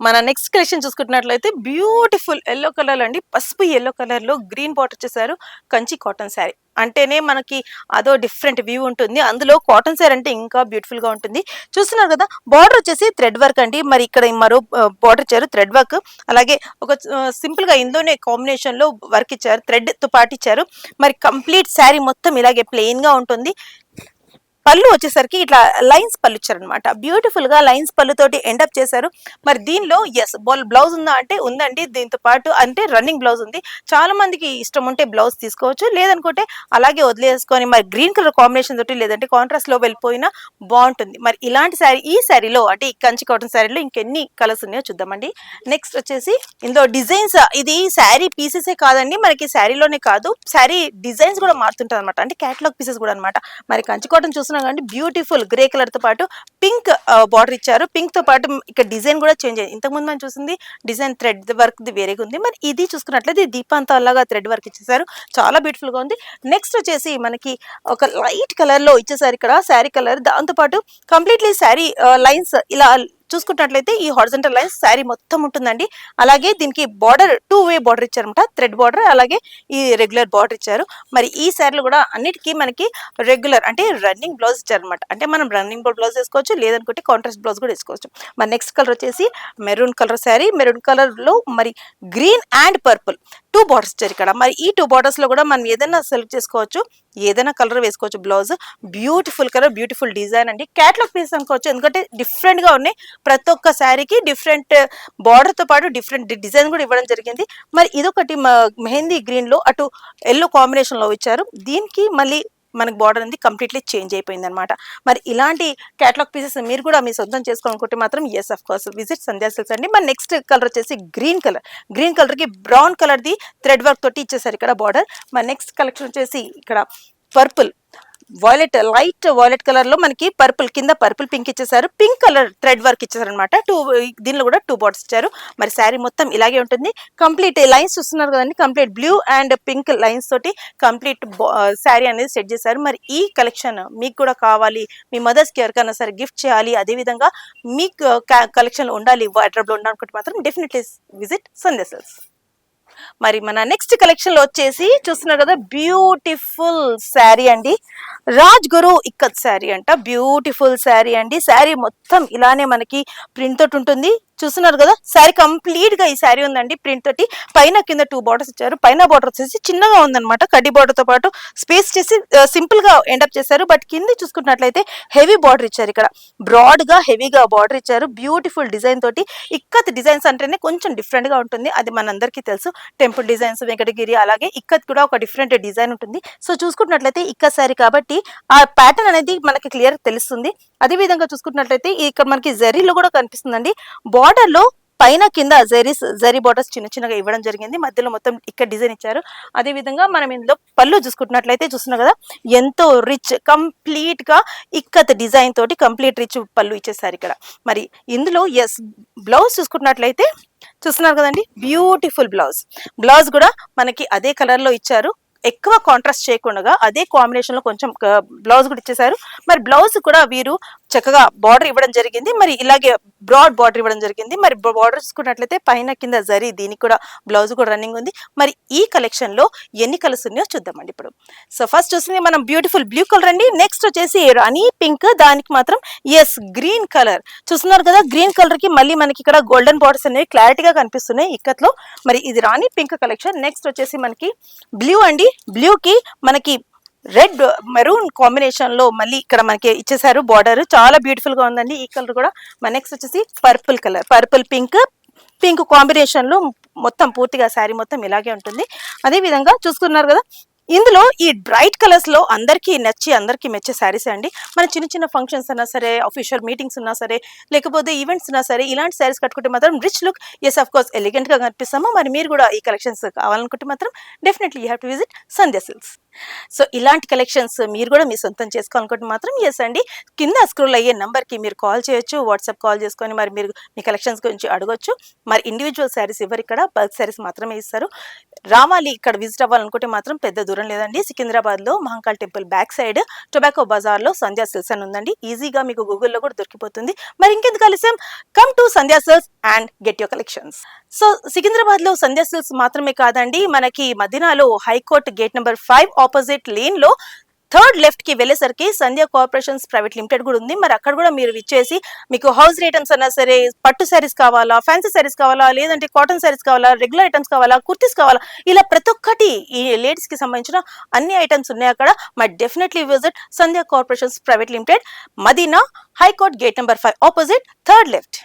మన next collection చూసుకున్నట్లయితే beautiful yellow colour అండి. పసుపు యెల్లో కలర్‌లో గ్రీన్ బార్డర్ చేశారు. కంచి కాటన్ శారీ. అంటేనే మనకి అదో డిఫరెంట్ వ్యూ ఉంటుంది. అందులో కాటన్ శారీ అంటే ఇంకా బ్యూటిఫుల్‌గా ఉంటుంది. చూస్తున్నారు కదా! బార్డర్ వచ్చేసి థ్రెడ్ వర్క్ అండి. మరి ఇక్కడ మరో బార్డర్ ఇచ్చారు థ్రెడ్ వర్క్. అలాగే ఒక సింపుల్‌గా ఇందులోనే కాంబినేషన్‌లో వర్క్ ఇచ్చారు. థ్రెడ్‌తో పాటు ఇచ్చారు. మరి కంప్లీట్ శారీ మొత్తం ఇలాగే ప్లెయిన్‌గా ఉంటుంది. పళ్ళు వచ్చేసరికి ఇట్లా లైన్స్ పళ్ళు ఇచ్చారనమాట. బ్యూటిఫుల్ గా లైన్స్ పళ్ళుతోటి ఎండప్ చేశారు. మరి దీనిలో ఎస్ బ్లౌజ్ ఉందా అంటే ఉందండి. దీంతో పాటు అంటే రన్నింగ్ బ్లౌజ్ ఉంది. చాలా మందికి ఇష్టం ఉంటే బ్లౌజ్ తీసుకోవచ్చు, లేదనుకుంటే అలాగే వదిలేసుకొని మరి గ్రీన్ కలర్ కాంబినేషన్ తోటి లేదంటే కాంట్రాస్ట్ లో వెళ్ళిపోయినా బాగుంటుంది. మరి ఇలాంటి శారీ ఈ శారీలో అంటే ఈ కంచి కాటన్ శారీలో ఇంకెన్ని కలర్స్ ఉన్నాయో చూద్దామండి. నెక్స్ట్ వచ్చేసి ఇందులో డిజైన్స్, ఇది శారీ పీసెసే కాదండి, మనకి శారీలోనే కాదు శారీ డిజైన్స్ కూడా మారుతుంటాయి అనమాట. అంటే క్యాటలాగ్ పీసెస్ కూడా అనమాట. మరి కంచి కాటన్ చూస్తున్నాం కానీ బ్యూటిఫుల్ గ్రే కలర్ తో పాటు పింక్ బార్డర్ ఇచ్చారు. పింక్ తో పాటు ఇక్కడ డిజైన్ కూడా చేంజ్ అయింది. ఇంతకుముందు మనం చూసింది డిజైన్ థ్రెడ్ వర్క్ ది వేరేగా ఉంది. మరి ఇది చూసుకున్నట్లయితే దీపాంతాలాగా థ్రెడ్ వర్క్ ఇచ్చేసారు. చాలా బ్యూటిఫుల్ గా ఉంది. నెక్స్ట్ వచ్చేసి మనకి ఒక లైట్ కలర్ లో ఇచ్చేసారు ఇక్కడ శారీ కలర్. దాంతో పాటు కంప్లీట్లీ శారీ లైన్స్ ఇలా చూసుకున్నట్లయితే ఈ హారిజంటల్ లైన్స్ శారీ మొత్తం ఉంటుందండి. అలాగే దీనికి బార్డర్ 2 వే బార్డర్ ఇచ్చారనమాట. థ్రెడ్ బార్డర్ అలాగే ఈ రెగ్యులర్ బార్డర్ ఇచ్చారు. మరి ఈ శారీలో కూడా అన్నిటికీ మనకి రెగ్యులర్ అంటే రన్నింగ్ బ్లౌజ్ ఇచ్చారనమాట. అంటే మనం రన్నింగ్ బ్లౌజ్ వేసుకోవచ్చు, లేదనుకుంటే కాంట్రాస్ట్ బ్లౌజ్ కూడా వేసుకోవచ్చు. మరి నెక్స్ట్ కలర్ వచ్చేసి maroon colour sari. Maroon colour లో మరి గ్రీన్ అండ్ పర్పుల్ 2 బార్డర్స్ ఇచ్చారు ఇక్కడ. మరి ఈ 2 బార్డర్స్ లో కూడా మనం ఏదైనా సెలెక్ట్ చేసుకోవచ్చు, ఏదైనా కలర్ వేసుకోవచ్చు. Blouse beautiful colour, beautiful design అండి. క్యాటలాగ్ పీస్ అనుకోవచ్చు, ఎందుకంటే డిఫరెంట్ గా ఉన్నాయి. ప్రతి ఒక్క శారీకి డిఫరెంట్ బార్డర్ తో పాటు డిఫరెంట్ డిజైన్ కూడా ఇవ్వడం జరిగింది. మరి ఇదొకటి మెహందీ గ్రీన్ లో అటు ఎల్లో కాంబినేషన్ లో ఇచ్చారు. దీనికి మళ్ళీ మనకి బార్డర్ అనేది కంప్లీట్లీ చేంజ్ అయిపోయింది అనమాట. మరి ఇలాంటి క్యాటలాగ్ పీసెస్ మీరు కూడా మీ సొంతం చేసుకోవాలనుకుంటే మాత్రం yes of course visit Sandhya Silks అండి. మరి నెక్స్ట్ కలర్ వచ్చేసి గ్రీన్ కలర్. గ్రీన్ కలర్ కి brown colour the thread work తోటి ఇచ్చేసారు ఇక్కడ బార్డర్. మరి నెక్స్ట్ కలెక్షన్ వచ్చేసి ఇక్కడ purple violet, light violet colour లో మనకి పర్పుల్ కింద పర్పుల్ పింక్ ఇచ్చేసారు. పింక్ కలర్ థ్రెడ్ వర్క్ ఇచ్చేసారు అనమాట. దీనిలో కూడా 2 బార్డర్స్ ఇచ్చారు. మరి శారీ మొత్తం ఇలాగే ఉంటుంది. కంప్లీట్ లైన్స్ చూస్తున్నారు కదండి, complete blue and pink lines తోటి కంప్లీట్ శారీ అనేది సెట్ చేశారు. మరి ఈ కలెక్షన్ మీకు కూడా కావాలి, మీ మదర్స్ కి ఎవరికైనా సరే గిఫ్ట్ చేయాలి, అదే విధంగా మీకు కలెక్షన్ ఉండాలి, వార్డ్రోబ్ లో ఉండాలనుకుంటే మాత్రం డెఫినెట్లీ విజిట్ సంధ్యా సిల్క్స్. మరి మన నెక్స్ట్ కలెక్షన్ లో వచ్చేసి చూస్తున్నారు కదా, బ్యూటిఫుల్ శారీ అండి. రాజ్ గురు ఇక్కత్ శారీ అంట. బ్యూటిఫుల్ శారీ అండి. శారీ మొత్తం ఇలానే మనకి ప్రింట్ తోటి ఉంటుంది. చూస్తున్నారు కదా, శారీ కంప్లీట్ గా ఈ శారీ ఉందండి ప్రింట్ తోటి. పైన కింద 2 బార్డర్స్ ఇచ్చారు. పైన బార్డర్ వచ్చేసి చిన్నగా ఉందన్నమాట. కడ్డీ బార్డర్ తో పాటు స్పేస్ చేసి సింపుల్ గా ఎండప్ చేశారు. బట్ కింద చూసుకున్నట్లయితే హెవీ బార్డర్ ఇచ్చారు. ఇక్కడ బ్రాడ్ గా హెవీగా బార్డర్ ఇచ్చారు. బ్యూటిఫుల్ డిజైన్ తోటి. ఇక్కత్ డిజైన్స్ అంటేనే కొంచెం డిఫరెంట్ గా ఉంటుంది, అది మనందరికీ తెలుసు. టెంపుల్ డిజైన్స్, వెంకటగిరి, అలాగే ఇక్కత్ కూడా ఒక డిఫరెంట్ డిజైన్ ఉంటుంది. సో చూసుకున్నట్లయితే ఇక్కత్ శారీ కాబట్టి ఆ ప్యాటర్న్ అనేది మనకి క్లియర్ తెలుస్తుంది. అదే విధంగా చూసుకున్నట్లయితే ఇక్కడ మనకి జరీలో కూడా కనిపిస్తుందండి. బార్డర్ లో పైన కింద జరీ బార్డర్స్ చిన్న చిన్నగా ఇవ్వడం జరిగింది. మధ్యలో మొత్తం ఇక్కడ డిజైన్ ఇచ్చారు. అదే విధంగా మనం ఇందులో పళ్ళు చూసుకుంటున్నట్లయితే చూస్తున్నాం కదా, ఎంతో రిచ్ కంప్లీట్ గా ఇక్కత్ డిజైన్ తోటి కంప్లీట్ రిచ్ పళ్ళు ఇచ్చేసారు ఇక్కడ. మరి ఇందులో ఎస్ బ్లౌజ్ చూసుకున్నట్లయితే చూస్తున్నారు కదండి, బ్యూటిఫుల్ బ్లౌజ్. బ్లౌజ్ కూడా మనకి అదే కలర్ లో ఇచ్చారు. ఎక్కువ కాంట్రాస్ట్ చేయకుండా అదే కాంబినేషన్ లో కొంచెం బ్లౌజ్ కూడా ఇచ్చేసారు. మరి బ్లౌజ్ కూడా వీరు చక్కగా బార్డర్ ఇవ్వడం జరిగింది. మరి ఇలాగే బ్రాడ్ బార్డర్ ఇవ్వడం జరిగింది. మరి బార్డర్ చూసుకున్నట్లయితే పైన కింద జరీ, దీనికి కూడా బ్లౌజ్ కూడా రన్నింగ్ ఉంది. మరి ఈ కలెక్షన్ లో ఎన్ని కలర్స్ ఉన్నాయో చూద్దామండి ఇప్పుడు. సో ఫస్ట్ చూసింది మనం బ్యూటిఫుల్ బ్లూ కలర్ అండి. నెక్స్ట్ వచ్చేసి రాణి పింక్, దానికి మాత్రం ఎస్ గ్రీన్ కలర్. చూస్తున్నారు కదా, గ్రీన్ కలర్ కి మళ్ళీ మనకి ఇక్కడ గోల్డెన్ బార్డర్స్ అనేవి క్లారిటీగా కనిపిస్తున్నాయి ఇక్కత్లో. మరి ఇది రాణి పింక్ కలెక్షన్. నెక్స్ట్ వచ్చేసి మనకి బ్లూ అండి. బ్లూ కి మనకి రెడ్ మెరూన్ కాంబినేషన్ లో మళ్ళీ ఇక్కడ మనకి ఇచ్చేసారు బార్డర్. చాలా బ్యూటిఫుల్ గా ఉందండి ఈ కలర్ కూడా. నెక్స్ట్ వచ్చేసి purple colour, purple pink, pink combination లో మొత్తం పూర్తిగా శారీ మొత్తం ఇలాగే ఉంటుంది. అదే విధంగా చూసుకున్నారు కదా, ఇందులో ఈ బ్రైట్ కలర్స్ లో అందరికీ నచ్చి అందరికీ మెచ్చే శారీస్ అండి. మన చిన్న చిన్న ఫంక్షన్స్ అన్నా సరే, అఫీషియల్ మీటింగ్స్ ఉన్నా సరే, లేకపోతే ఈవెంట్స్ ఉన్నా సరే, ఇలాంటి శారీస్ కట్టుకుంటే మాత్రం rich look, yes of course elegant గా కనిపిస్తాము. మరి మీరు కూడా ఈ కలెక్షన్స్ కావాలనుకుంటే మాత్రం definitely you have to visit Sandhya Silks. So ఇలాంటి కలెక్షన్స్ మీరు కూడా మీ సొంతం చేసుకోవాలనుకుంటే మాత్రం ఎస్ అండి, కింద స్క్రోల్ అయ్యే నంబర్కి మీరు కాల్ చేయొచ్చు, వాట్సాప్ కాల్ చేసుకొని మరి మీరు మీ కలెక్షన్స్ గురించి అడగొచ్చు. మరి ఇండివిజువల్ శారీస్ ఇవ్వరు, ఇక్కడ బల్క్ శారీస్ మాత్రమే ఇస్తారు. రావాలి ఇక్కడ విజిట్ అవ్వాలనుకుంటే మాత్రం పెద్ద దూరం లేదండి, సికింద్రాబాద్లో మహంకాళ్ టెంపుల్ బ్యాక్ సైడ్ టొబాకో బజార్లో సంధ్యా సిల్క్స్ అని ఉందండి. ఈజీగా మీకు గూగుల్లో కూడా దొరికిపోతుంది. మరి ఇంకెందుకు ఆలస్యం, come to Sandhya Silks and get your collections. So సికింద్రాబాద్లో సంధ్యా సిల్క్స్ మాత్రమే కాదండి, మనకి మదీనాలో high court gate number 5 opposite lane లో థర్డ్ లెఫ్ట్ కి వెళ్ళేసరికి సంధ్యా కార్పొరేషన్స్ ప్రైవేట్ లిమిటెడ్ కూడా ఉంది. మరి అక్కడ కూడా మీరు విచ్చేసి మీకు హౌస్ ఐటమ్స్ అన్నా సరే, పట్టు శారీస్ కావాలా, ఫ్యాన్సీ శారీస్ కావాలా, లేదంటే కాటన్ శారీస్ కావాలా, రెగ్యులర్ ఐటమ్స్ కావాలా, కుర్తీస్ కావాలా, ఇలా ప్రతి ఒక్కటి ఈ లేడీస్ కి సంబంధించిన అన్ని ఐటమ్స్ ఉన్నాయి అక్కడ. మరి definitely visit Sandhya corporations private limited, Madina, high court gate number 5 opposite third left.